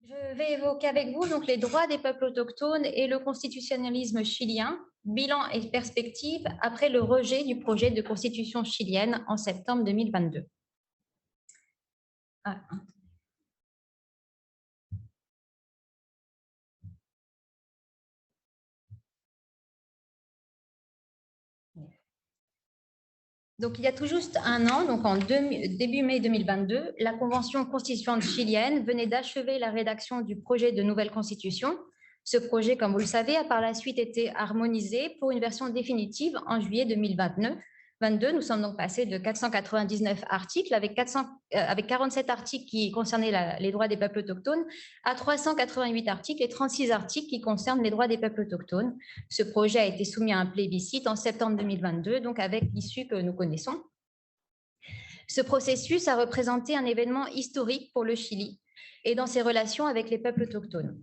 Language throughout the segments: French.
Je vais évoquer avec vous donc les droits des peuples autochtones et le constitutionnalisme chilien, bilan et perspective après le rejet du projet de constitution chilienne en septembre 2022. Ah. Donc, il y a tout juste un an, donc début mai 2022, la Convention constituante chilienne venait d'achever la rédaction du projet de nouvelle constitution. Ce projet, comme vous le savez, a par la suite été harmonisé pour une version définitive en juillet 2022. Nous sommes donc passés de 499 articles avec 47 articles qui concernaient les droits des peuples autochtones à 388 articles et 36 articles qui concernent les droits des peuples autochtones. Ce projet a été soumis à un plébiscite en septembre 2022, donc avec l'issue que nous connaissons. Ce processus a représenté un événement historique pour le Chili et dans ses relations avec les peuples autochtones.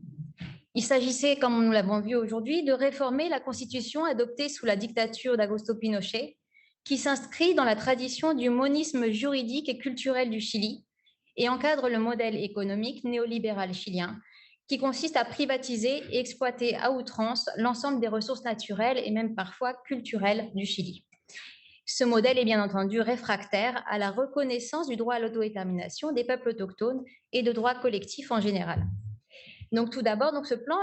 Il s'agissait, comme nous l'avons vu aujourd'hui, de réformer la constitution adoptée sous la dictature d'Augusto Pinochet, qui s'inscrit dans la tradition du monisme juridique et culturel du Chili et encadre le modèle économique néolibéral chilien, qui consiste à privatiser et exploiter à outrance l'ensemble des ressources naturelles et même parfois culturelles du Chili. Ce modèle est bien entendu réfractaire à la reconnaissance du droit à l'autodétermination des peuples autochtones et de droits collectifs en général. Donc tout d'abord, ce plan,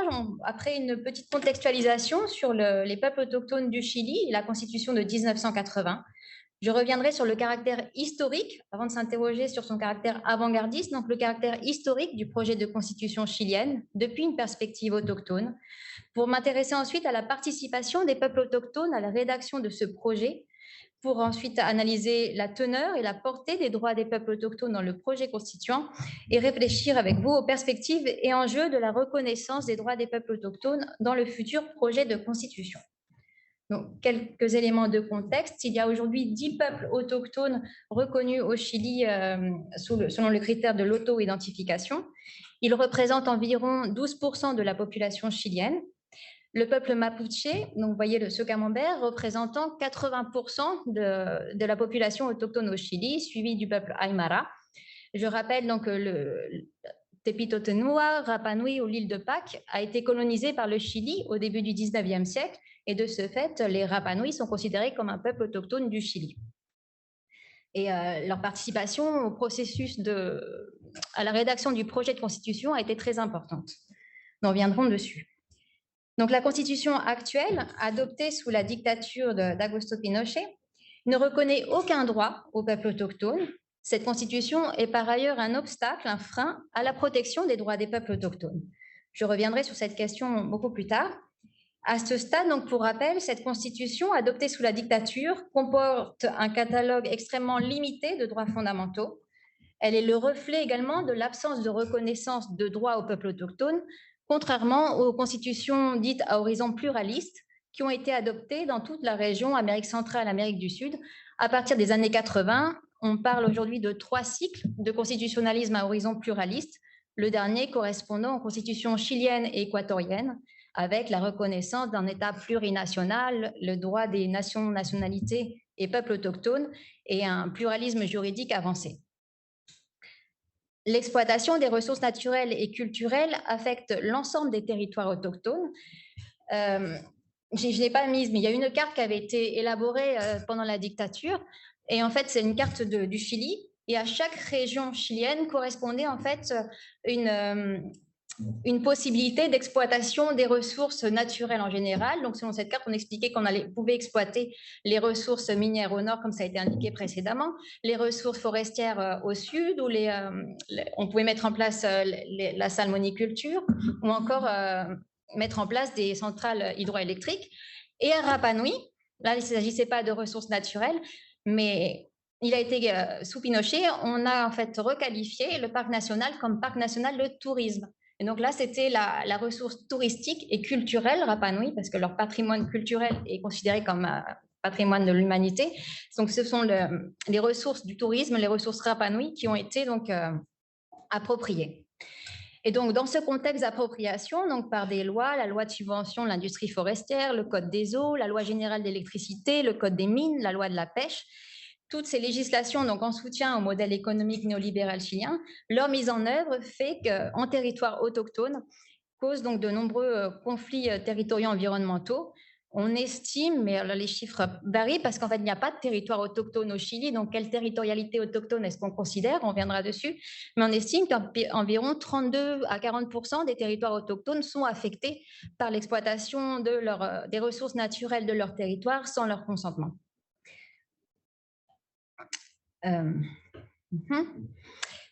après une petite contextualisation sur les peuples autochtones du Chili et la constitution de 1980, je reviendrai sur le caractère historique, avant de s'interroger sur son caractère avant-gardiste, donc le caractère historique du projet de constitution chilienne depuis une perspective autochtone, pour m'intéresser ensuite à la participation des peuples autochtones à la rédaction de ce projet, pour ensuite analyser la teneur et la portée des droits des peuples autochtones dans le projet constituant et réfléchir avec vous aux perspectives et enjeux de la reconnaissance des droits des peuples autochtones dans le futur projet de constitution. Donc, quelques éléments de contexte. Il y a aujourd'hui 10 peuples autochtones reconnus au Chili selon le critère de l'auto-identification. Ils représentent environ 12% de la population chilienne. Le peuple mapuche, donc vous voyez ce camembert, représentant 80% de la population autochtone au Chili, suivi du peuple Aymara. Je rappelle donc que le Tepitotenua, Rapa Nui ou l'île de Pâques a été colonisée par le Chili au début du 19e siècle et de ce fait, les Rapa Nui sont considérés comme un peuple autochtone du Chili. Et leur participation au processus à la rédaction du projet de constitution a été très importante. Nous reviendrons dessus. Donc la constitution actuelle, adoptée sous la dictature d'Augusto Pinochet, ne reconnaît aucun droit au peuple autochtone. Cette constitution est par ailleurs un obstacle, un frein à la protection des droits des peuples autochtones. Je reviendrai sur cette question beaucoup plus tard. À ce stade, donc pour rappel, cette constitution adoptée sous la dictature comporte un catalogue extrêmement limité de droits fondamentaux. Elle est le reflet également de l'absence de reconnaissance de droits au peuple autochtone, contrairement aux constitutions dites à horizon pluraliste qui ont été adoptées dans toute la région Amérique centrale, Amérique du Sud. À partir des années 80, on parle aujourd'hui de 3 cycles de constitutionnalisme à horizon pluraliste, le dernier correspondant aux constitutions chiliennes et équatoriennes, avec la reconnaissance d'un État plurinational, le droit des nations, nationalités et peuples autochtones et un pluralisme juridique avancé. L'exploitation des ressources naturelles et culturelles affecte l'ensemble des territoires autochtones. Je ne l'ai pas mise, mais il y a une carte qui avait été élaborée pendant la dictature. Et en fait, c'est une carte du Chili. Et à chaque région chilienne correspondait en fait une possibilité d'exploitation des ressources naturelles en général. Donc, selon cette carte, on expliquait qu'on pouvait exploiter les ressources minières au nord, comme ça a été indiqué précédemment, les ressources forestières au sud, où on pouvait mettre en place la salmoniculture, ou encore mettre en place des centrales hydroélectriques. Et à Rapa Nui, là, il ne s'agissait pas de ressources naturelles, mais il a été sous Pinochet, on a en fait requalifié le parc national comme parc national de tourisme. Et donc là, c'était la ressource touristique et culturelle Rapa Nui, parce que leur patrimoine culturel est considéré comme patrimoine de l'humanité. Donc ce sont les ressources du tourisme, les ressources Rapa Nui qui ont été donc appropriées. Et donc, dans ce contexte d'appropriation, donc par des lois, la loi de subvention de l'industrie forestière, le code des eaux, la loi générale d'électricité, le code des mines, la loi de la pêche, toutes ces législations donc en soutien au modèle économique néolibéral chilien, leur mise en œuvre fait qu'en territoire autochtone, cause donc de nombreux conflits territoriaux environnementaux. On estime, mais alors les chiffres varient parce qu'en fait, il n'y a pas de territoire autochtone au Chili. Donc, quelle territorialité autochtone est-ce qu'on considère? On reviendra dessus. Mais on estime qu'environ 32 à 40% des territoires autochtones sont affectés par l'exploitation des ressources naturelles de leur territoire sans leur consentement.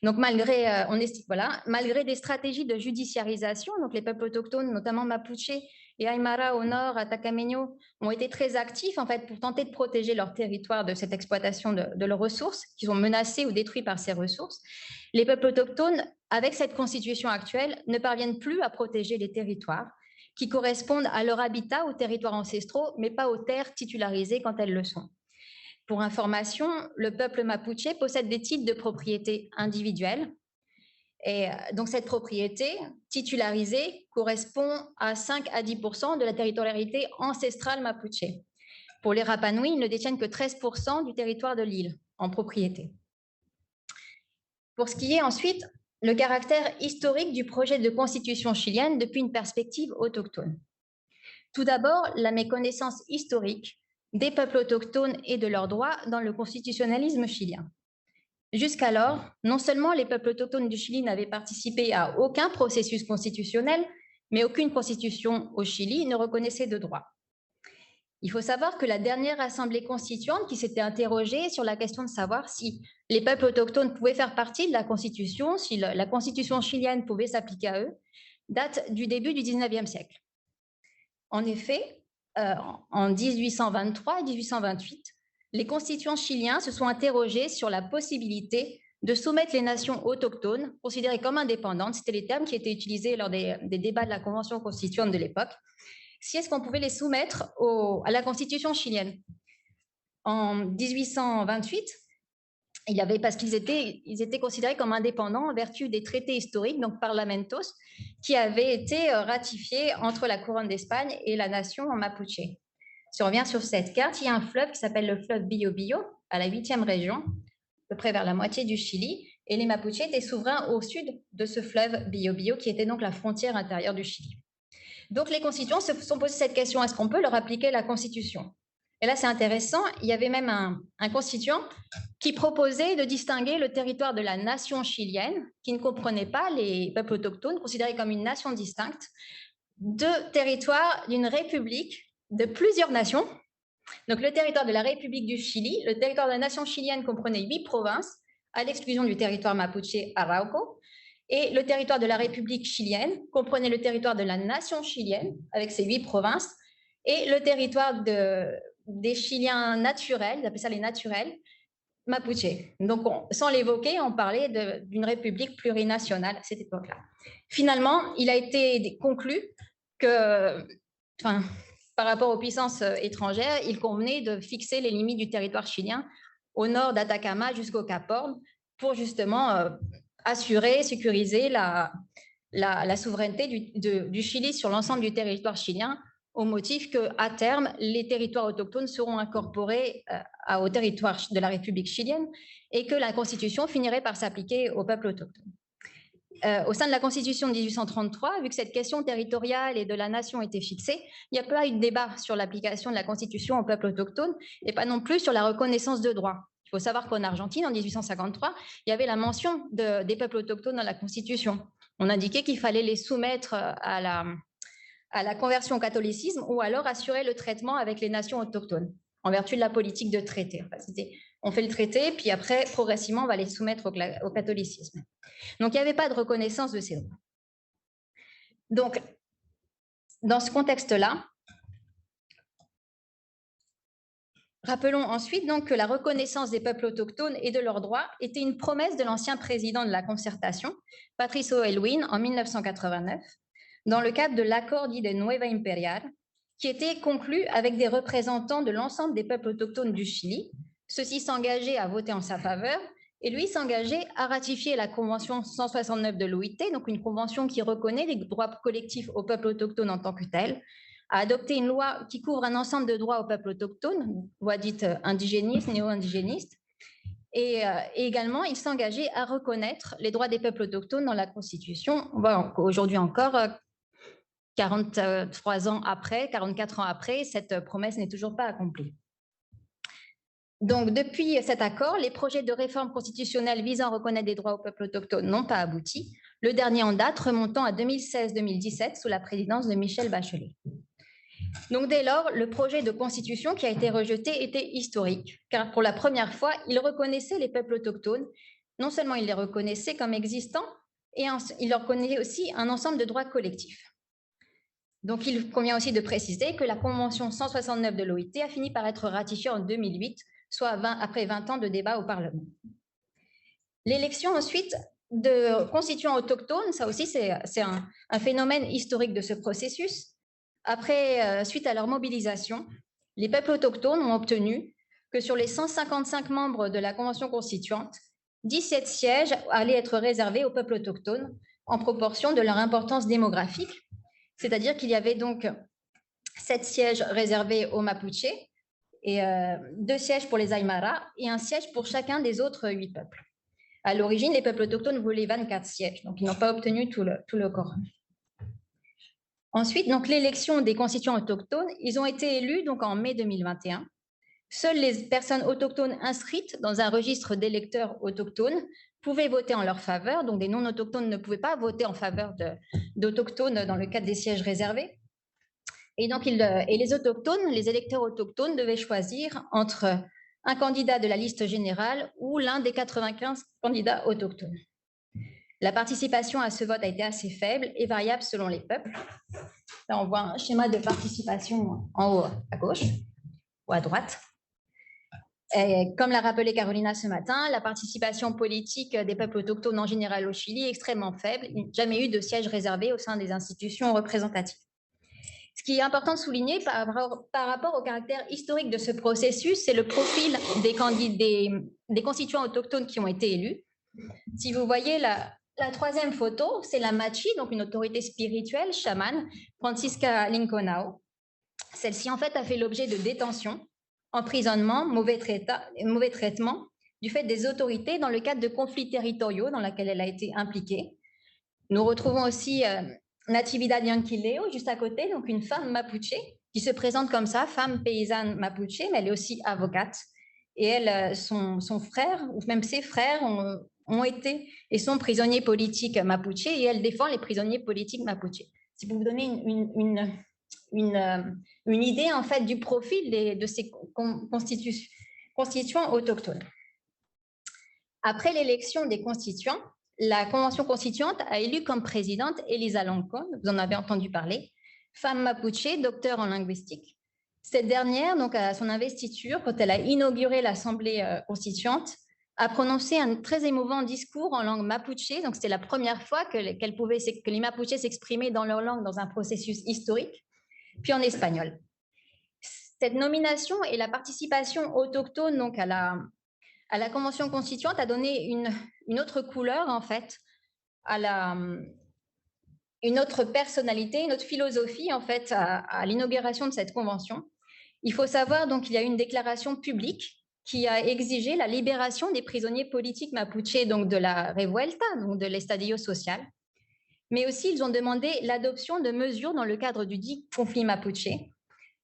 Donc, malgré des stratégies de judiciarisation, donc les peuples autochtones, notamment Mapuche et Aymara au nord, Atacameño, ont été très actifs en fait pour tenter de protéger leur territoire de cette exploitation de leurs ressources, qui sont menacées ou détruites par ces ressources. Les peuples autochtones, avec cette constitution actuelle, ne parviennent plus à protéger les territoires qui correspondent à leur habitat ou territoires ancestraux, mais pas aux terres titularisées quand elles le sont. Pour information, le peuple mapuche possède des titres de propriété individuelle. Et donc, cette propriété titularisée correspond à 5 à 10% de la territorialité ancestrale mapuche. Pour les Rapanui, ils ne détiennent que 13% du territoire de l'île en propriété. Pour ce qui est ensuite le caractère historique du projet de constitution chilienne depuis une perspective autochtone. Tout d'abord, la méconnaissance historique des peuples autochtones et de leurs droits dans le constitutionnalisme chilien. Jusqu'alors, non seulement les peuples autochtones du Chili n'avaient participé à aucun processus constitutionnel, mais aucune constitution au Chili ne reconnaissait de droits. Il faut savoir que la dernière assemblée constituante qui s'était interrogée sur la question de savoir si les peuples autochtones pouvaient faire partie de la constitution, si la constitution chilienne pouvait s'appliquer à eux, date du début du 19e siècle. En effet, en 1823 et 1828, les constituants chiliens se sont interrogés sur la possibilité de soumettre les nations autochtones, considérées comme indépendantes, c'était les termes qui étaient utilisés lors des débats de la Convention constituante de l'époque, si est-ce qu'on pouvait les soumettre à la Constitution chilienne. En 1828, parce qu'ils étaient considérés comme indépendants en vertu des traités historiques, donc parlamentos, qui avaient été ratifiés entre la couronne d'Espagne et la nation en mapuche. Si on revient sur cette carte, il y a un fleuve qui s'appelle le fleuve Biobío, à la 8e région, à peu près vers la moitié du Chili, et les Mapuches étaient souverains au sud de ce fleuve Biobío, qui était donc la frontière intérieure du Chili. Donc les constituants se sont posé cette question, est-ce qu'on peut leur appliquer la Constitution? Et là, c'est intéressant, il y avait même un constituant qui proposait de distinguer le territoire de la nation chilienne, qui ne comprenait pas les peuples autochtones, considérés comme une nation distincte, de territoire d'une république de plusieurs nations. Donc, le territoire de la République du Chili, le territoire de la nation chilienne comprenait 8 provinces, à l'exclusion du territoire mapuche Arauco, et le territoire de la République chilienne comprenait le territoire de la nation chilienne, avec ses 8 provinces, et le territoire des Chiliens naturels, ils appellent ça les naturels, mapuche. Donc, sans l'évoquer, on parlait d'une république plurinationale à cette époque-là. Finalement, il a été conclu que, par rapport aux puissances étrangères, il convenait de fixer les limites du territoire chilien au nord d'Atacama jusqu'au Cap Horn pour justement assurer, sécuriser la souveraineté du Chili sur l'ensemble du territoire chilien, au motif qu'à terme, les territoires autochtones seront incorporés au territoire de la République chilienne et que la Constitution finirait par s'appliquer au peuple autochtone. Au sein de la Constitution de 1833, vu que cette question territoriale et de la nation était fixée, il n'y a pas eu de débat sur l'application de la Constitution au peuple autochtone et pas non plus sur la reconnaissance de droits. Il faut savoir qu'en Argentine, en 1853, il y avait la mention des peuples autochtones dans la Constitution. On indiquait qu'il fallait les soumettre à la conversion au catholicisme ou alors assurer le traitement avec les nations autochtones en vertu de la politique de traité. On fait le traité, puis après, progressivement, on va les soumettre au catholicisme. Donc, il n'y avait pas de reconnaissance de ces droits. Donc, dans ce contexte-là, rappelons ensuite donc, que la reconnaissance des peuples autochtones et de leurs droits était une promesse de l'ancien président de la concertation, Patricio Aylwin, en 1989, dans le cadre de l'accord dit de Nueva Imperial, qui était conclu avec des représentants de l'ensemble des peuples autochtones du Chili. Ceux-ci s'engageaient à voter en sa faveur et lui s'engageait à ratifier la Convention 169 de l'OIT, donc une convention qui reconnaît les droits collectifs aux peuples autochtones en tant que tels, à adopter une loi qui couvre un ensemble de droits aux peuples autochtones, loi dite indigéniste, néo-indigéniste, Et également, il s'est engagé à reconnaître les droits des peuples autochtones dans la Constitution. On voit aujourd'hui encore, 43 ans après, 44 ans après, cette promesse n'est toujours pas accomplie. Donc, depuis cet accord, les projets de réforme constitutionnelle visant à reconnaître des droits aux peuples autochtones n'ont pas abouti, le dernier en date remontant à 2016-2017 sous la présidence de Michel Bachelet. Donc, dès lors, le projet de constitution qui a été rejeté était historique, car pour la première fois, il reconnaissait les peuples autochtones. Non seulement il les reconnaissait comme existants, et il leur reconnaissait aussi un ensemble de droits collectifs. Donc, il convient aussi de préciser que la Convention 169 de l'OIT a fini par être ratifiée en 2008, soit après 20 ans de débat au Parlement. L'élection ensuite de constituants autochtones, ça aussi c'est un phénomène historique de ce processus. Après, suite à leur mobilisation, les peuples autochtones ont obtenu que sur les 155 membres de la Convention constituante, 17 sièges allaient être réservés aux peuples autochtones en proportion de leur importance démographique. C'est-à-dire qu'il y avait donc 7 sièges réservés aux Mapuche, et 2 sièges pour les Aymara et 1 siège pour chacun des autres 8 peuples. À l'origine, les peuples autochtones voulaient 24 sièges, donc ils n'ont pas obtenu tout le quorum. Ensuite, donc l'élection des constituants autochtones, ils ont été élus donc en mai 2021. Seules les personnes autochtones inscrites dans un registre d'électeurs autochtones pouvaient voter en leur faveur, donc des non-autochtones ne pouvaient pas voter en faveur d'autochtones dans le cadre des sièges réservés. Et donc, les autochtones, les électeurs autochtones devaient choisir entre un candidat de la liste générale ou l'un des 95 candidats autochtones. La participation à ce vote a été assez faible et variable selon les peuples. Là, on voit un schéma de participation en haut à gauche ou à droite. Et comme l'a rappelé Carolina ce matin, la participation politique des peuples autochtones en général au Chili est extrêmement faible. Il n'y a jamais eu de siège réservé au sein des institutions représentatives. Ce qui est important de souligner par rapport au caractère historique de ce processus, c'est le profil des constituants autochtones qui ont été élus. Si vous voyez la troisième photo, c'est la Machi, donc une autorité spirituelle, chamane, Francisca Linconao. Celle-ci, en fait, a fait l'objet de détention, emprisonnement, mauvais traitement du fait des autorités dans le cadre de conflits territoriaux dans lesquels elle a été impliquée. Nous retrouvons aussi Natividad Yanquileo, juste à côté, donc une femme mapuche, qui se présente comme ça, femme paysanne mapuche, mais elle est aussi avocate. Et elle, son frère, ou même ses frères, ont été et sont prisonniers politiques mapuche, et elle défend les prisonniers politiques mapuche. Si vous vous donnez une idée, en fait, du profil de ces constituants autochtones. Après l'élection des constituants, la Convention constituante a élu comme présidente Elisa Loncón, vous en avez entendu parler, femme mapuche, docteur en linguistique. Cette dernière, donc à son investiture, quand elle a inauguré l'Assemblée constituante, a prononcé un très émouvant discours en langue mapuche. Donc c'était la première fois que les Mapuches s'exprimaient dans leur langue dans un processus historique, puis en espagnol. Cette nomination et la participation autochtone donc à la Convention constituante a donné une autre couleur, en fait, une autre personnalité, une autre philosophie, en fait, à l'inauguration de cette convention. Il faut savoir, donc, qu'il y a une déclaration publique qui a exigé la libération des prisonniers politiques mapuche, donc de la Revuelta, donc de l'Estadio social. Mais aussi, ils ont demandé l'adoption de mesures dans le cadre du dit conflit mapuche,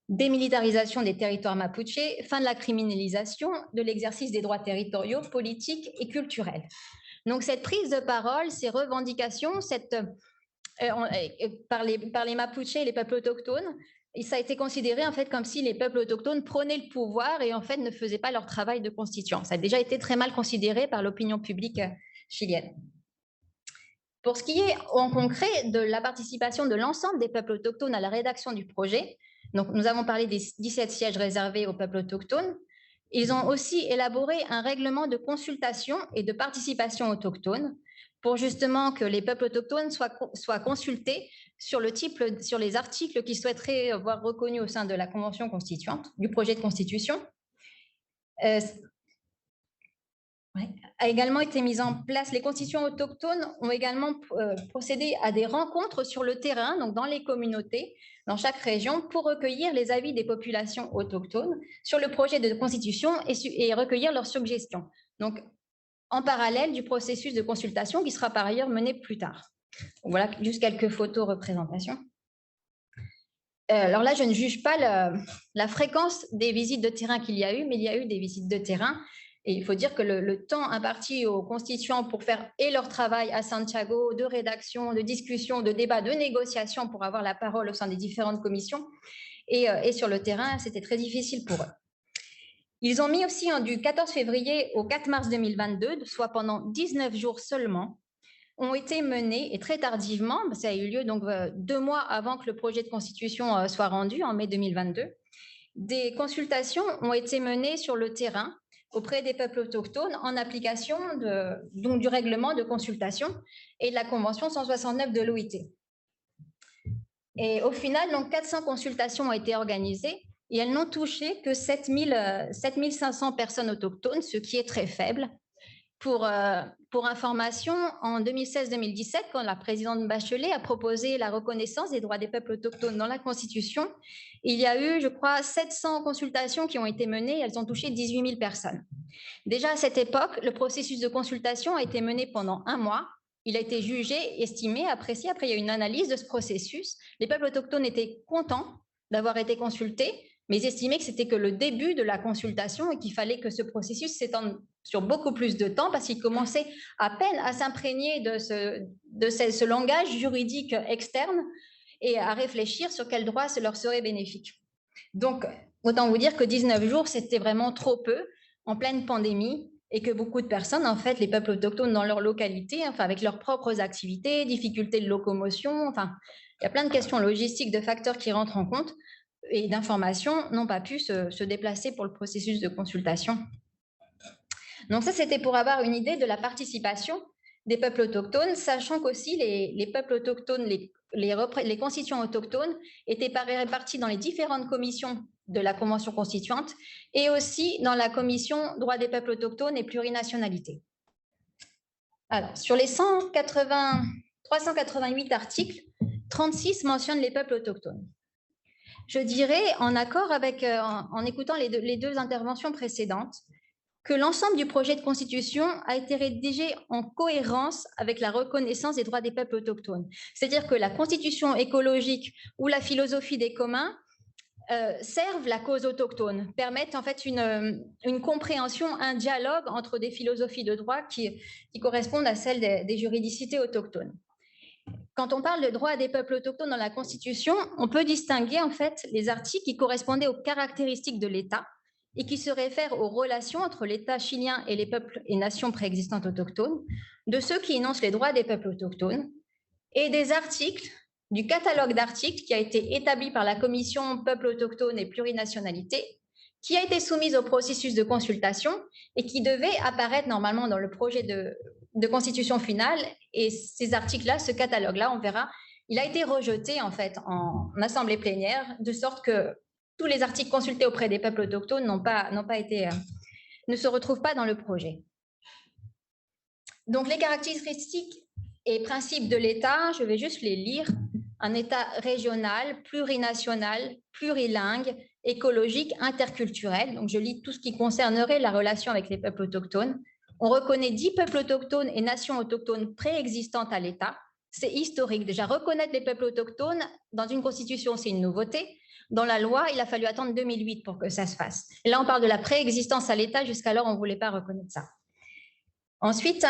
démilitarisation des territoires mapuche, fin de la criminalisation de l'exercice des droits territoriaux, politiques et culturels. Donc cette prise de parole, ces revendications, par les Mapuches et les peuples autochtones, et ça a été considéré en fait comme si les peuples autochtones prenaient le pouvoir et en fait ne faisaient pas leur travail de constituant. Ça a déjà été très mal considéré par l'opinion publique chilienne. Pour ce qui est en concret de la participation de l'ensemble des peuples autochtones à la rédaction du projet, donc nous avons parlé des 17 sièges réservés aux peuples autochtones. Ils ont aussi élaboré un règlement de consultation et de participation autochtone pour justement que les peuples autochtones soient consultés sur les articles qu'ils souhaiteraient voir reconnus au sein de la Convention constituante, du projet de constitution. a également été mise en place. Les constitutions autochtones ont également procédé à des rencontres sur le terrain, donc dans les communautés, dans chaque région, pour recueillir les avis des populations autochtones sur le projet de constitution et recueillir leurs suggestions. Donc, en parallèle du processus de consultation qui sera par ailleurs mené plus tard. Voilà juste quelques photos représentations. Alors là, je ne juge pas la fréquence des visites de terrain qu'il y a eu, mais il y a eu des visites de terrain. Et il faut dire que le temps imparti aux constituants pour faire et leur travail à Santiago, de rédaction, de discussion, de débat, de négociation pour avoir la parole au sein des différentes commissions et sur le terrain, c'était très difficile pour eux. Ils ont mis aussi du 14 février au 4 mars 2022, soit pendant 19 jours seulement, ont été menés, et très tardivement, ça a eu lieu donc 2 mois avant que le projet de constitution soit rendu, en mai 2022, des consultations ont été menées sur le terrain auprès des peuples autochtones en application donc du règlement de consultation et de la Convention 169 de l'OIT. Et au final, donc 400 consultations ont été organisées et elles n'ont touché que 7500 personnes autochtones, ce qui est très faible. Pour information, en 2016-2017, quand la présidente Bachelet a proposé la reconnaissance des droits des peuples autochtones dans la Constitution, il y a eu, je crois, 700 consultations qui ont été menées, elles ont touché 18 000 personnes. Déjà à cette époque, le processus de consultation a été mené pendant 1 mois. Il a été jugé, estimé, apprécié. Après, il y a eu une analyse de ce processus. Les peuples autochtones étaient contents d'avoir été consultés, mais ils estimaient que c'était que le début de la consultation et qu'il fallait que ce processus s'étende sur beaucoup plus de temps parce qu'ils commençaient à peine à s'imprégner de ce langage juridique externe et à réfléchir sur quels droits leur seraient bénéfiques. Donc, autant vous dire que 19 jours, c'était vraiment trop peu en pleine pandémie et que beaucoup de personnes, en fait, les peuples autochtones dans leur localité, enfin, avec leurs propres activités, difficultés de locomotion, enfin, il y a plein de questions logistiques, de facteurs qui rentrent en compte et d'informations, n'ont pas pu se déplacer pour le processus de consultation. Donc ça, c'était pour avoir une idée de la participation des peuples autochtones, sachant qu'aussi les peuples autochtones, les constituants autochtones étaient répartis dans les différentes commissions de la Convention constituante et aussi dans la commission droits des peuples autochtones et plurinationalité. Alors, sur les 388 articles, 36 mentionnent les peuples autochtones. Je dirais, en accord avec, en écoutant les deux interventions précédentes, que l'ensemble du projet de constitution a été rédigé en cohérence avec la reconnaissance des droits des peuples autochtones. C'est-à-dire que la constitution écologique ou la philosophie des communs servent la cause autochtone, permettent en fait une compréhension, un dialogue entre des philosophies de droit qui correspondent à celles des juridicités autochtones. Quand on parle de droits des peuples autochtones dans la Constitution, on peut distinguer en fait les articles qui correspondaient aux caractéristiques de l'État et qui se réfèrent aux relations entre l'État chilien et les peuples et nations préexistantes autochtones, de ceux qui énoncent les droits des peuples autochtones, et des articles, du catalogue d'articles qui a été établi par la Commission Peuples autochtones et plurinationalité, qui a été soumise au processus de consultation et qui devait apparaître normalement dans le projet de constitution finale. Et ces articles-là, ce catalogue-là, on verra, il a été rejeté en fait en assemblée plénière, de sorte que tous les articles consultés auprès des peuples autochtones ne se retrouvent pas dans le projet. Donc les caractéristiques et principes de l'État, je vais juste les lire. Un État régional, plurinational, plurilingue, écologique, interculturel. Donc je lis tout ce qui concernerait la relation avec les peuples autochtones. On reconnaît 10 peuples autochtones et nations autochtones préexistantes à l'État. C'est historique. Déjà, reconnaître les peuples autochtones dans une constitution, c'est une nouveauté. Dans la loi, il a fallu attendre 2008 pour que ça se fasse. Et là, on parle de la préexistence à l'État. Jusqu'alors, on ne voulait pas reconnaître ça. Ensuite,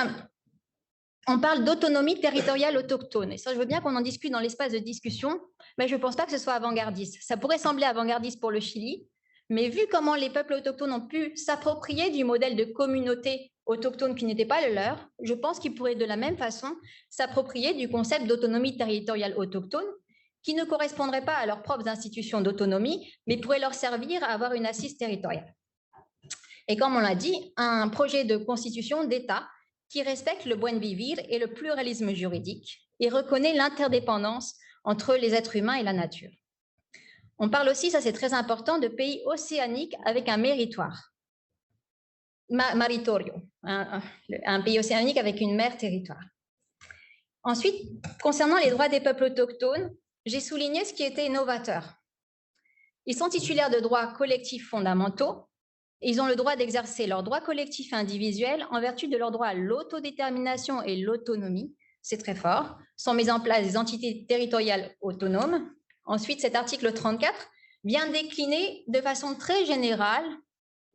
on parle d'autonomie territoriale autochtone. Et ça, je veux bien qu'on en discute dans l'espace de discussion, mais je ne pense pas que ce soit avant-gardiste. Ça pourrait sembler avant-gardiste pour le Chili, mais vu comment les peuples autochtones ont pu s'approprier du modèle de communauté autochtone qui n'était pas le leur, je pense qu'ils pourraient de la même façon s'approprier du concept d'autonomie territoriale autochtone qui ne correspondrait pas à leurs propres institutions d'autonomie, mais pourrait leur servir à avoir une assise territoriale. Et comme on l'a dit, un projet de constitution d'État qui respecte le buen vivir et le pluralisme juridique et reconnaît l'interdépendance entre les êtres humains et la nature. On parle aussi, ça c'est très important, de pays océaniques avec un méritoire, maritorio. un pays océanique avec une mer territoire. Ensuite, concernant les droits des peuples autochtones, j'ai souligné ce qui était novateur. Ils sont titulaires de droits collectifs fondamentaux. Ils ont le droit d'exercer leurs droits collectifs et individuels en vertu de leur droit à l'autodétermination et l'autonomie. C'est très fort. Sont mises en place des entités territoriales autonomes. Ensuite, cet article 34 vient décliner de façon très générale,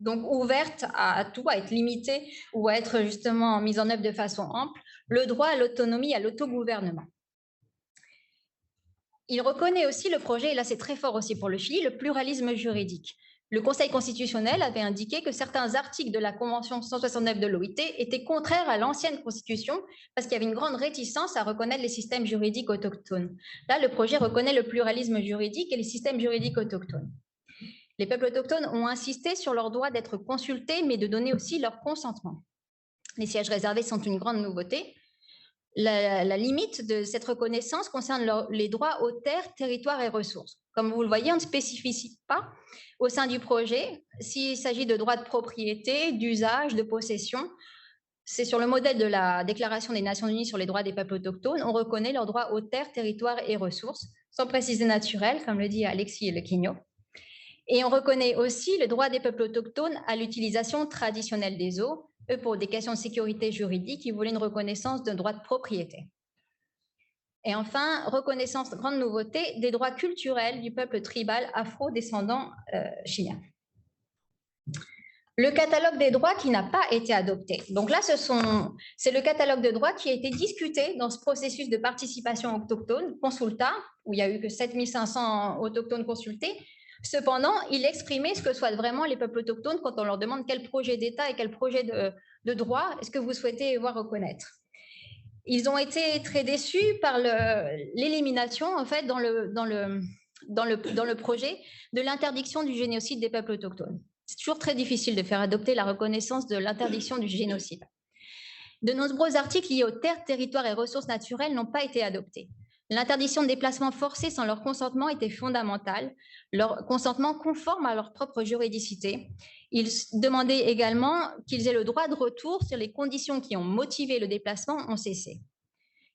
donc ouverte à tout, à être limitée ou à être justement mise en œuvre de façon ample, le droit à l'autonomie, à l'autogouvernement. Il reconnaît aussi le projet, et là c'est très fort aussi pour le Chili, le pluralisme juridique. Le Conseil constitutionnel avait indiqué que certains articles de la Convention 169 de l'OIT étaient contraires à l'ancienne Constitution parce qu'il y avait une grande réticence à reconnaître les systèmes juridiques autochtones. Là, le projet reconnaît le pluralisme juridique et les systèmes juridiques autochtones. Les peuples autochtones ont insisté sur leur droit d'être consultés, mais de donner aussi leur consentement. Les sièges réservés sont une grande nouveauté. La limite de cette reconnaissance concerne les droits aux terres, territoires et ressources. Comme vous le voyez, on ne spécifie pas au sein du projet s'il s'agit de droits de propriété, d'usage, de possession. C'est sur le modèle de la Déclaration des Nations Unies sur les droits des peuples autochtones, on reconnaît leurs droits aux terres, territoires et ressources, sans préciser naturel, comme le dit Alexis Lequigno. Et on reconnaît aussi le droit des peuples autochtones à l'utilisation traditionnelle des eaux, eux, pour des questions de sécurité juridique, ils voulaient une reconnaissance d'un droit de propriété. Et enfin, reconnaissance, grande nouveauté, des droits culturels du peuple tribal afro-descendant chilien. Le catalogue des droits qui n'a pas été adopté. Donc là, c'est le catalogue de droits qui a été discuté dans ce processus de participation autochtone, consulta, où il y a eu que 7500 autochtones consultés. Cependant, il exprimait ce que souhaitent vraiment les peuples autochtones quand on leur demande quel projet d'État et quel projet de droit est-ce que vous souhaitez voir reconnaître. Ils ont été très déçus par l'élimination, en fait, dans le projet de l'interdiction du génocide des peuples autochtones. C'est toujours très difficile de faire adopter la reconnaissance de l'interdiction du génocide. De nombreux articles liés aux terres, territoires et ressources naturelles n'ont pas été adoptés. L'interdiction de déplacement forcé sans leur consentement était fondamentale, leur consentement conforme à leur propre juridicité. Ils demandaient également qu'ils aient le droit de retour sur les conditions qui ont motivé le déplacement ont cessé.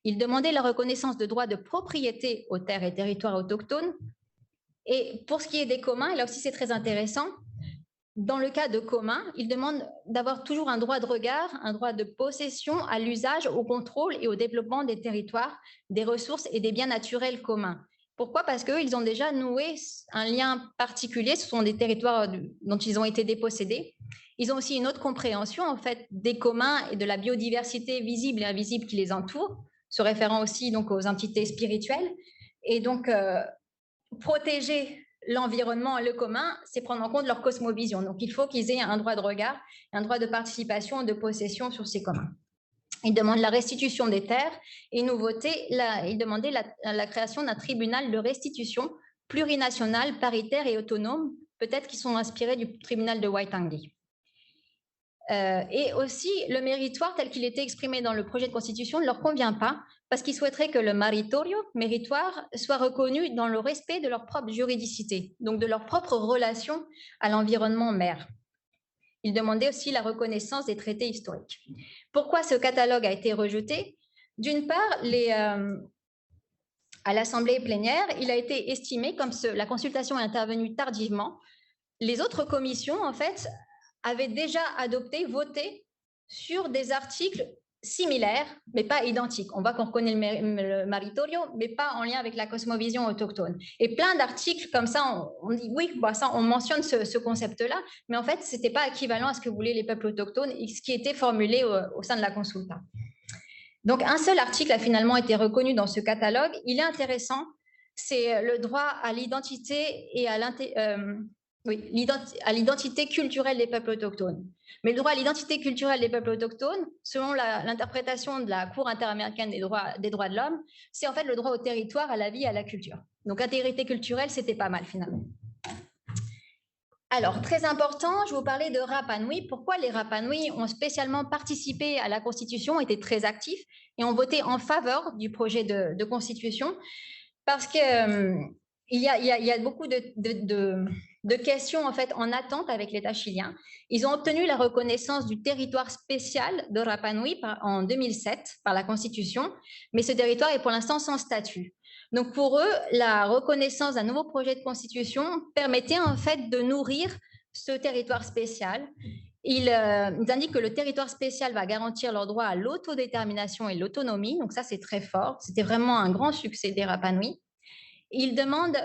Ils demandaient la reconnaissance de droits de propriété aux terres et territoires autochtones. Et pour ce qui est des communs, et là aussi c'est très intéressant, dans le cas de communs, ils demandent d'avoir toujours un droit de regard, un droit de possession à l'usage, au contrôle et au développement des territoires, des ressources et des biens naturels communs. Pourquoi? Parce qu'eux, ils ont déjà noué un lien particulier, ce sont des territoires dont ils ont été dépossédés. Ils ont aussi une autre compréhension, en fait, des communs et de la biodiversité visible et invisible qui les entoure, se référant aussi donc aux entités spirituelles. Et donc, protéger l'environnement et le commun, c'est prendre en compte leur cosmovision. Donc, il faut qu'ils aient un droit de regard, un droit de participation et de possession sur ces communs. Ils demandent la restitution des terres et nouveauté, ils demandaient la création d'un tribunal de restitution plurinational, paritaire et autonome, peut-être qu'ils sont inspirés du tribunal de Waitangi. Et aussi, le méritoire tel qu'il était exprimé dans le projet de constitution ne leur convient pas parce qu'ils souhaiteraient que le maritorio, méritoire, soit reconnu dans le respect de leur propre juridicité, donc de leur propre relation à l'environnement mer. Ils demandaient aussi la reconnaissance des traités historiques. Pourquoi ce catalogue a été rejeté? D'une part, à l'Assemblée plénière, il a été estimé, comme la consultation est intervenue tardivement, les autres commissions, en fait, avaient déjà adopté, voté sur des articles similaires, mais pas identiques. On voit qu'on reconnaît le maritorio, mais pas en lien avec la cosmovision autochtone. Et plein d'articles comme ça, on dit oui, bah ça, on mentionne ce concept-là, mais en fait, ce n'était pas équivalent à ce que voulaient les peuples autochtones et ce qui était formulé au sein de la consulta. Donc, un seul article a finalement été reconnu dans ce catalogue. Il est intéressant, c'est le droit à l'identité et à l'identité culturelle des peuples autochtones. Mais le droit à l'identité culturelle des peuples autochtones, selon l'interprétation de la Cour interaméricaine des droits de l'homme, c'est en fait le droit au territoire, à la vie, à la culture. Donc, intégrité culturelle, c'était pas mal finalement. Alors, très important, je vous parlais de Rapa Nui. Pourquoi les Rapa Nui ont spécialement participé à la Constitution, étaient très actifs et ont voté en faveur du projet de Constitution? Parce que il y a beaucoup de questions en fait en attente avec l'État chilien. Ils ont obtenu la reconnaissance du territoire spécial de Rapa Nui en 2007 par la Constitution, mais ce territoire est pour l'instant sans statut. Donc pour eux, la reconnaissance d'un nouveau projet de constitution permettait en fait de nourrir ce territoire spécial. Ils indiquent que le territoire spécial va garantir leur droit à l'autodétermination et l'autonomie. Donc ça, c'est très fort. C'était vraiment un grand succès des Rapa Nui. Ils demandent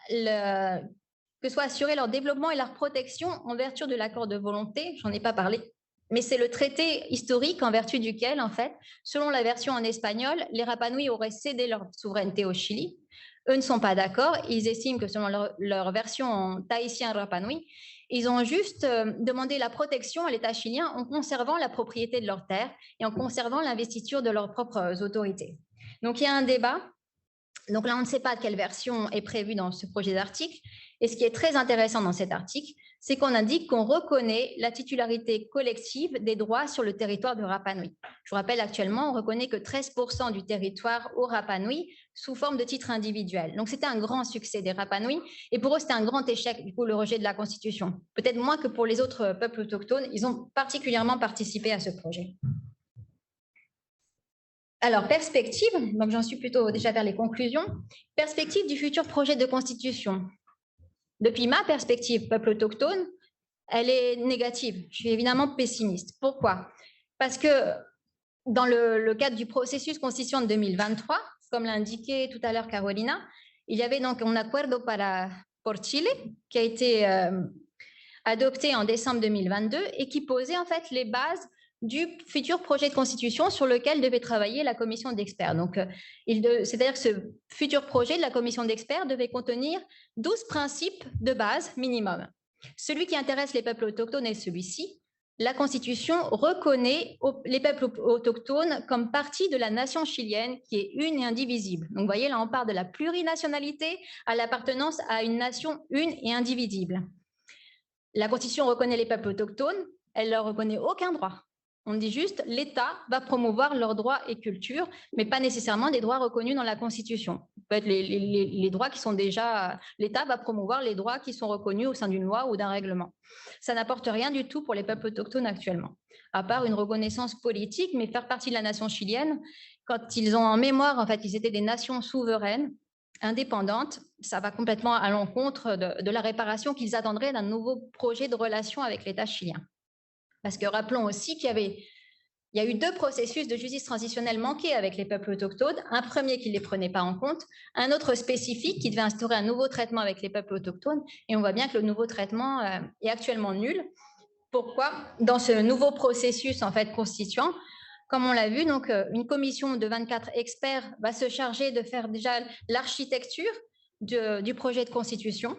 que soit assuré leur développement et leur protection en vertu de l'accord de volonté. J'en ai pas parlé, mais c'est le traité historique en vertu duquel, en fait, selon la version en espagnol, les Rapa Nui auraient cédé leur souveraineté au Chili. Eux ne sont pas d'accord. Ils estiment que selon leur version en tahitien Rapa Nui, ils ont juste demandé la protection à l'État chilien en conservant la propriété de leurs terres et en conservant l'investiture de leurs propres autorités. Donc, il y a un débat. Donc là, on ne sait pas quelle version est prévue dans ce projet d'article. Et ce qui est très intéressant dans cet article, c'est qu'on indique qu'on reconnaît la titularité collective des droits sur le territoire de Rapa Nui. Je vous rappelle, actuellement, on reconnaît que 13% du territoire au Rapa Nui sous forme de titre individuel. Donc, c'était un grand succès des Rapa Nui. Et pour eux, c'était un grand échec, du coup, le rejet de la Constitution. Peut-être moins que pour les autres peuples autochtones. Ils ont particulièrement participé à ce projet. Alors, perspective, donc j'en suis plutôt déjà vers les conclusions. Perspective du futur projet de constitution. Depuis ma perspective peuple autochtone, elle est négative. Je suis évidemment pessimiste. Pourquoi? Parce que dans le cadre du processus constituant de 2023, comme l'a indiqué tout à l'heure Carolina, il y avait donc un acuerdo por Chile qui a été adopté en décembre 2022 et qui posait en fait les bases du futur projet de constitution sur lequel devait travailler la commission d'experts. Donc, c'est-à-dire que ce futur projet de la commission d'experts devait contenir 12 principes de base minimum. Celui qui intéresse les peuples autochtones est celui-ci. La Constitution reconnaît les peuples autochtones comme partie de la nation chilienne qui est une et indivisible. Donc, vous voyez, là, on part de la plurinationalité à l'appartenance à une nation une et indivisible. La Constitution reconnaît les peuples autochtones, elle ne leur reconnaît aucun droit. On dit juste l'État va promouvoir leurs droits et cultures, mais pas nécessairement des droits reconnus dans la Constitution. Peut-être les droits qui sont déjà... L'État va promouvoir les droits qui sont reconnus au sein d'une loi ou d'un règlement. Ça n'apporte rien du tout pour les peuples autochtones actuellement, à part une reconnaissance politique, mais faire partie de la nation chilienne, quand ils ont en mémoire, en fait, ils étaient des nations souveraines, indépendantes, ça va complètement à l'encontre de la réparation qu'ils attendraient d'un nouveau projet de relation avec l'État chilien. Parce que rappelons aussi qu'il y a eu 2 processus de justice transitionnelle manqués avec les peuples autochtones. Un premier qui ne les prenait pas en compte, un autre spécifique qui devait instaurer un nouveau traitement avec les peuples autochtones. Et on voit bien que le nouveau traitement est actuellement nul. Pourquoi? Dans ce nouveau processus en fait constituant, comme on l'a vu, donc une commission de 24 experts va se charger de faire déjà l'architecture du projet de constitution.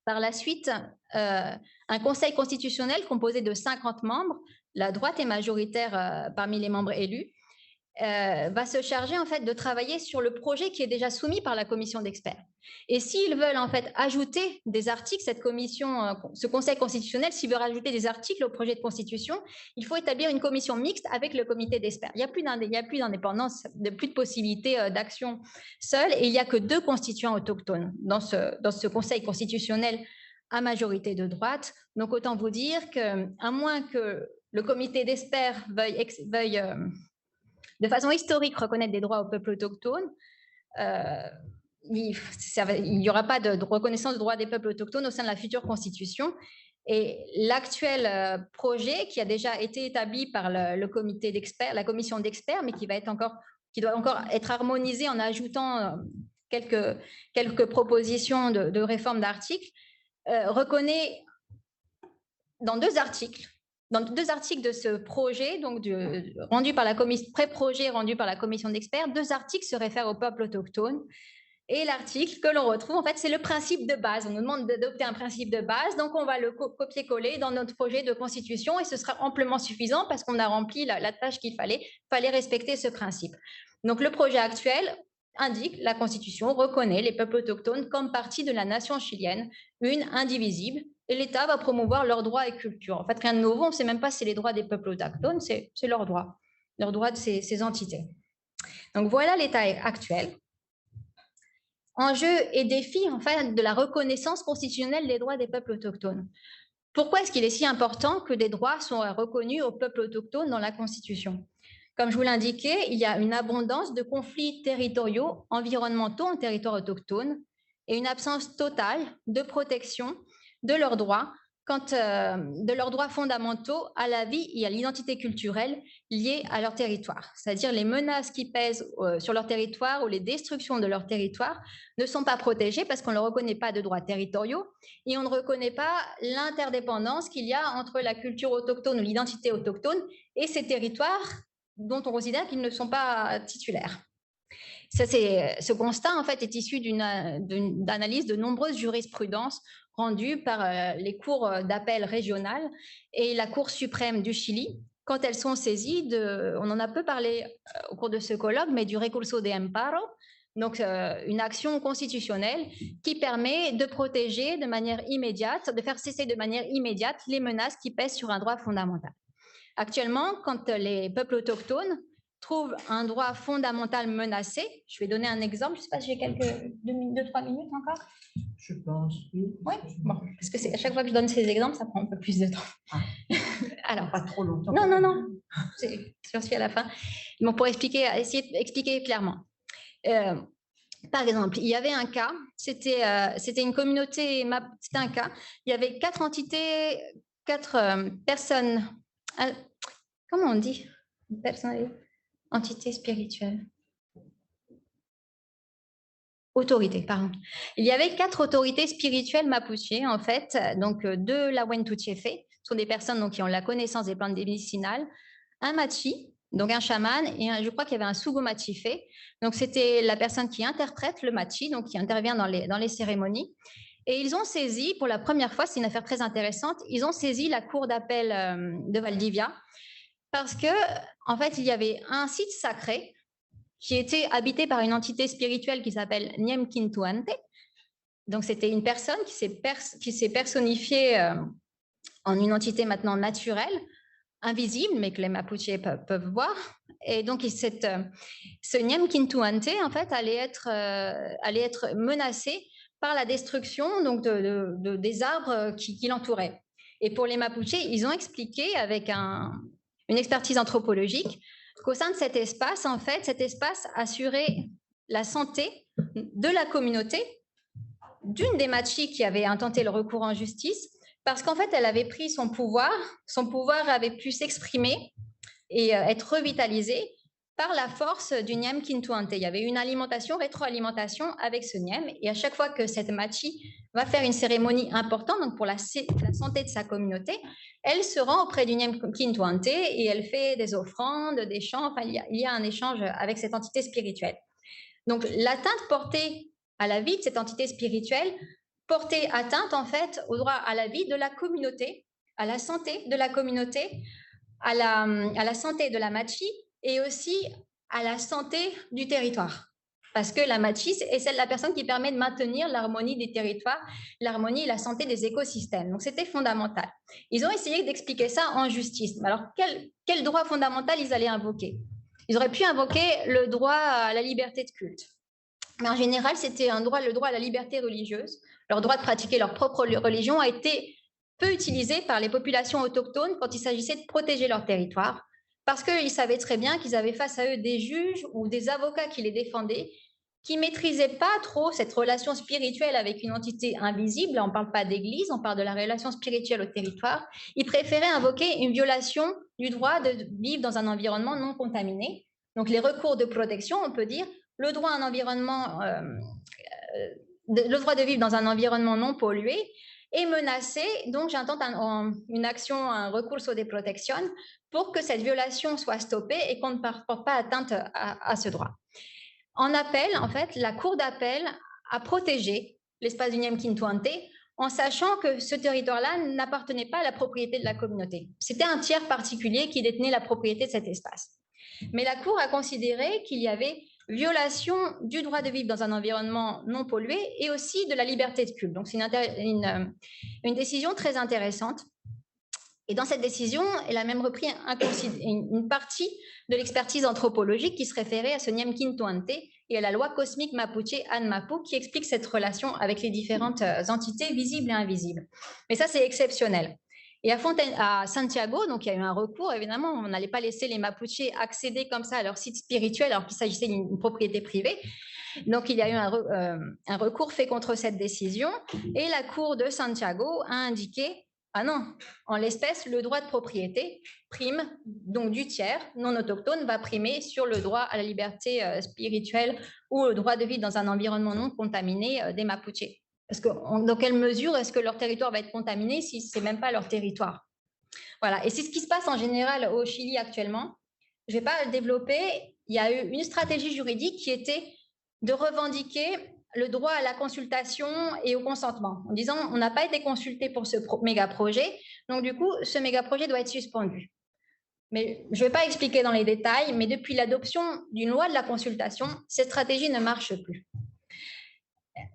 Par la suite, un conseil constitutionnel composé de 50 membres, la droite est majoritaire parmi les membres élus, va se charger en fait de travailler sur le projet qui est déjà soumis par la commission d'experts. Et s'ils veulent en fait ajouter des articles, cette commission, ce conseil constitutionnel, s'il veut rajouter des articles au projet de constitution, il faut établir une commission mixte avec le comité d'experts. Il n'y a plus d'indépendance, plus de possibilité d'action seule, et il n'y a que 2 constituants autochtones dans ce conseil constitutionnel à majorité de droite. Donc autant vous dire qu'à moins que le comité d'experts veuille de façon historique reconnaître des droits aux peuples autochtones, il n'y aura pas de reconnaissance de droits des peuples autochtones au sein de la future constitution. Et l'actuel projet qui a déjà été établi par le comité d'experts, la commission d'experts, mais qui doit encore être harmonisé en ajoutant quelques propositions de réforme d'articles, reconnaît dans 2 articles de ce projet, donc rendu par la commission, pré-projet rendu par la commission d'experts, 2 articles se réfèrent au peuple autochtone. Et l'article que l'on retrouve, en fait, c'est le principe de base. On nous demande d'adopter un principe de base, donc on va le copier-coller dans notre projet de constitution et ce sera amplement suffisant parce qu'on a rempli la tâche qu'il fallait respecter ce principe. Donc le projet actuel indique la Constitution reconnaît les peuples autochtones comme partie de la nation chilienne, une, indivisible, et l'État va promouvoir leurs droits et culture. En fait, rien de nouveau, on ne sait même pas si c'est les droits des peuples autochtones, c'est leurs droits de ces entités. Donc voilà l'état actuel. enjeux et défis en fait, de la reconnaissance constitutionnelle des droits des peuples autochtones. Pourquoi est-ce qu'il est si important que des droits soient reconnus aux peuples autochtones dans la Constitution? Comme je vous l'indiquais, il y a une abondance de conflits territoriaux, environnementaux en territoire autochtone et une absence totale de protection de leurs droits, de leurs droits fondamentaux à la vie et à l'identité culturelle liées à leur territoire. C'est-à-dire les menaces qui pèsent sur leur territoire ou les destructions de leur territoire ne sont pas protégées parce qu'on ne reconnaît pas de droits territoriaux et on ne reconnaît pas l'interdépendance qu'il y a entre la culture autochtone ou l'identité autochtone et ces territoires dont on considère qu'ils ne sont pas titulaires. Ce constat, en fait, est issu d'une analyse de nombreuses jurisprudences rendues par les cours d'appel régionales et la Cour suprême du Chili, quand elles sont saisies on en a peu parlé au cours de ce colloque, mais du recurso de amparo, donc une action constitutionnelle qui permet de protéger de manière immédiate, de faire cesser de manière immédiate les menaces qui pèsent sur un droit fondamental. Actuellement, quand les peuples autochtones trouvent un droit fondamental menacé, je vais donner un exemple, je ne sais pas si j'ai quelques 2-3 minutes encore. Je pense, oui. Oui, bon, parce que à chaque fois que je donne ces exemples, ça prend un peu plus de temps. Ah. Alors, pas trop longtemps. Non, j'en suis à la fin. Bon, pour essayer d'expliquer clairement. Par exemple, il y avait un cas, c'était une communauté, c'était un cas, il y avait 4 entités, 4 personnes, comment on dit? Entité spirituelle. Autorité, pardon. Il y avait 4 autorités spirituelles mapuche, en fait, donc 2 Lawentutiefe, sont des personnes donc, qui ont la connaissance des plantes médicinales, un machi, donc un chaman, et je crois qu'il y avait un sugumachife, donc c'était la personne qui interprète le machi, donc qui intervient dans les cérémonies. Et ils ont saisi, pour la première fois, c'est une affaire très intéressante, ils ont saisi la cour d'appel de Valdivia, parce que, en fait, il y avait un site sacré qui était habité par une entité spirituelle qui s'appelle Ñemquintuante. Donc, c'était une personne qui s'est personnifiée en une entité maintenant naturelle, invisible, mais que les Mapuches peuvent voir. Et donc, ce Ñemquintuante, en fait, allait être menacé par la destruction donc, des arbres qui l'entouraient. Et pour les Mapuches, ils ont expliqué avec une expertise anthropologique qu'au sein de cet espace, en fait, cet espace assurait la santé de la communauté, d'une des machis qui avait intenté le recours en justice, parce qu'en fait, elle avait pris son pouvoir avait pu s'exprimer et être revitalisé par la force du Ñemquintuante. Il y avait une rétroalimentation avec ce Ñem, et à chaque fois que cette machi va faire une cérémonie importante, donc pour la santé de sa communauté, elle se rend auprès du Ñemquintuante et elle fait des offrandes, des chants, enfin, il y a un échange avec cette entité spirituelle. Donc, l'atteinte portée à la vie de cette entité spirituelle portait atteinte, en fait, au droit à la vie de la communauté, à la santé de la communauté, à la santé de la machi et aussi à la santé du territoire. Parce que la machi est la personne qui permet de maintenir l'harmonie des territoires, l'harmonie et la santé des écosystèmes. Donc, c'était fondamental. Ils ont essayé d'expliquer ça en justice. Alors, quel droit fondamental ils allaient invoquer? Ils auraient pu invoquer le droit à la liberté de culte. Mais en général, c'était le droit à la liberté religieuse. Leur droit de pratiquer leur propre religion a été peu utilisé par les populations autochtones quand il s'agissait de protéger leur territoire, parce qu'ils savaient très bien qu'ils avaient face à eux des juges ou des avocats qui les défendaient, qui ne maîtrisaient pas trop cette relation spirituelle avec une entité invisible. On ne parle pas d'église, on parle de la relation spirituelle au territoire. Ils préféraient invoquer une violation du droit de vivre dans un environnement non contaminé. Donc les recours de protection, on peut dire, le droit à un environnement, le droit de vivre dans un environnement non pollué est menacé. Donc, j'intente une action, un recours sur des protections pour que cette violation soit stoppée et qu'on ne porte pas atteinte à ce droit. En appel, en fait, la Cour d'appel a protégé l'espace du Ñemquintuante en sachant que ce territoire-là n'appartenait pas à la propriété de la communauté. C'était un tiers particulier qui détenait la propriété de cet espace. Mais la Cour a considéré qu'il y avait violation du droit de vivre dans un environnement non pollué et aussi de la liberté de culte. Donc, c'est une décision très intéressante Et dans cette décision, elle a même repris une partie de l'expertise anthropologique qui se référait à ce Ñemquin Toante et à la loi cosmique Mapuche Anmapu qui explique cette relation avec les différentes entités visibles et invisibles. Mais ça, c'est exceptionnel. Et à Santiago, donc il y a eu un recours, évidemment, on n'allait pas laisser les Mapuches accéder comme ça à leur site spirituel alors qu'il s'agissait d'une propriété privée. Donc il y a eu un recours fait contre cette décision et la Cour de Santiago a indiqué ah non, en l'espèce, le droit de propriété prime, donc du tiers non autochtone va primer sur le droit à la liberté spirituelle ou le droit de vivre dans un environnement non contaminé des Mapuches. Parce que dans quelle mesure est-ce que leur territoire va être contaminé si ce n'est même pas leur territoire? Voilà, et c'est ce qui se passe en général au Chili actuellement. Je ne vais pas le développer. Il y a eu une stratégie juridique qui était de revendiquer le droit à la consultation et au consentement, en disant on n'a pas été consulté pour ce méga projet, donc du coup, ce méga projet doit être suspendu. Mais je ne vais pas expliquer dans les détails, mais depuis l'adoption d'une loi de la consultation, cette stratégie ne marche plus.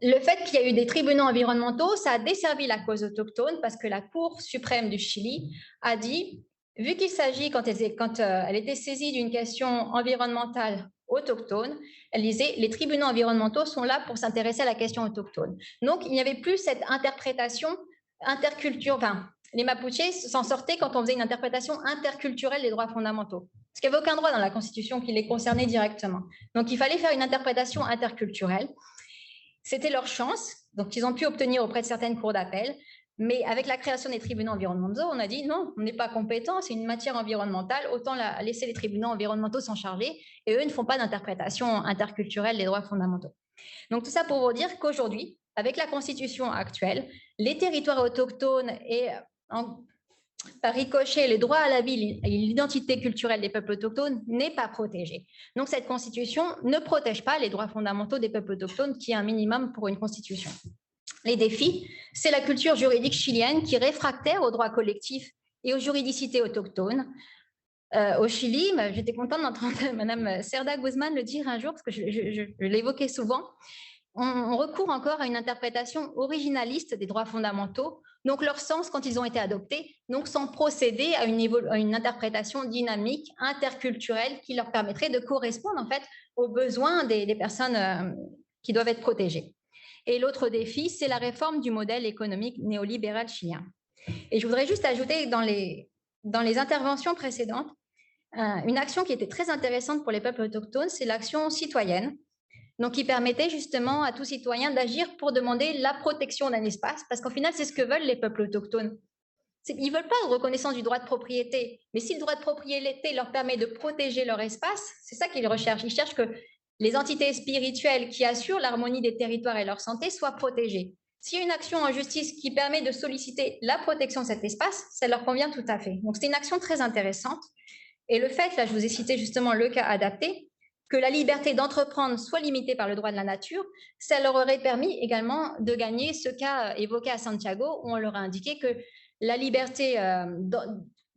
Le fait qu'il y a eu des tribunaux environnementaux, ça a desservi la cause autochtone parce que la Cour suprême du Chili a dit, vu qu'il s'agit, quand elle était saisie d'une question environnementale autochtone, elle disait les tribunaux environnementaux sont là pour s'intéresser à la question autochtone. Donc, il n'y avait plus cette interprétation interculturelle. Enfin, les Mapuches s'en sortaient quand on faisait une interprétation interculturelle des droits fondamentaux. Parce qu'il n'y avait aucun droit dans la Constitution qui les concernait directement. Donc, il fallait faire une interprétation interculturelle. C'était leur chance, donc ils ont pu obtenir auprès de certaines cours d'appel. Mais avec la création des tribunaux environnementaux, on a dit non, on n'est pas compétent, c'est une matière environnementale, autant laisser les tribunaux environnementaux s'en charger, et eux ne font pas d'interprétation interculturelle des droits fondamentaux. Donc tout ça pour vous dire qu'aujourd'hui, avec la constitution actuelle, les territoires autochtones et par ricochet, le droit à la vie et l'identité culturelle des peuples autochtones n'est pas protégé. Donc cette constitution ne protège pas les droits fondamentaux des peuples autochtones, qui est un minimum pour une constitution. Les défis, c'est la culture juridique chilienne qui est réfractaire aux droits collectifs et aux juridicités autochtones. Au Chili, j'étais contente d'entendre Mme Cerda Guzman le dire un jour, parce que je l'évoquais souvent, on recourt encore à une interprétation originaliste des droits fondamentaux, donc leur sens quand ils ont été adoptés, donc sans procéder à une interprétation dynamique, interculturelle, qui leur permettrait de correspondre en fait aux besoins des personnes qui doivent être protégées. Et l'autre défi, c'est la réforme du modèle économique néolibéral chilien. Et je voudrais juste ajouter dans les interventions précédentes, une action qui était très intéressante pour les peuples autochtones, c'est l'action citoyenne, donc qui permettait justement à tout citoyen d'agir pour demander la protection d'un espace, parce qu'au final, c'est ce que veulent les peuples autochtones. Ils ne veulent pas de reconnaissance du droit de propriété, mais si le droit de propriété leur permet de protéger leur espace, c'est ça qu'ils recherchent. Ils cherchent que les entités spirituelles qui assurent l'harmonie des territoires et leur santé soient protégées. S'il y a une action en justice qui permet de solliciter la protection de cet espace, ça leur convient tout à fait. Donc c'est une action très intéressante. Et le fait, là je vous ai cité justement le cas adapté, que la liberté d'entreprendre soit limitée par le droit de la nature, ça leur aurait permis également de gagner ce cas évoqué à Santiago, où on leur a indiqué que la liberté,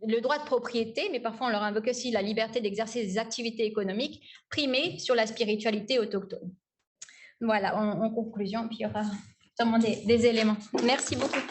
le droit de propriété, mais parfois on leur invoque aussi la liberté d'exercer des activités économiques, primée sur la spiritualité autochtone. Voilà, en conclusion, puis il y aura sûrement des éléments. Merci beaucoup.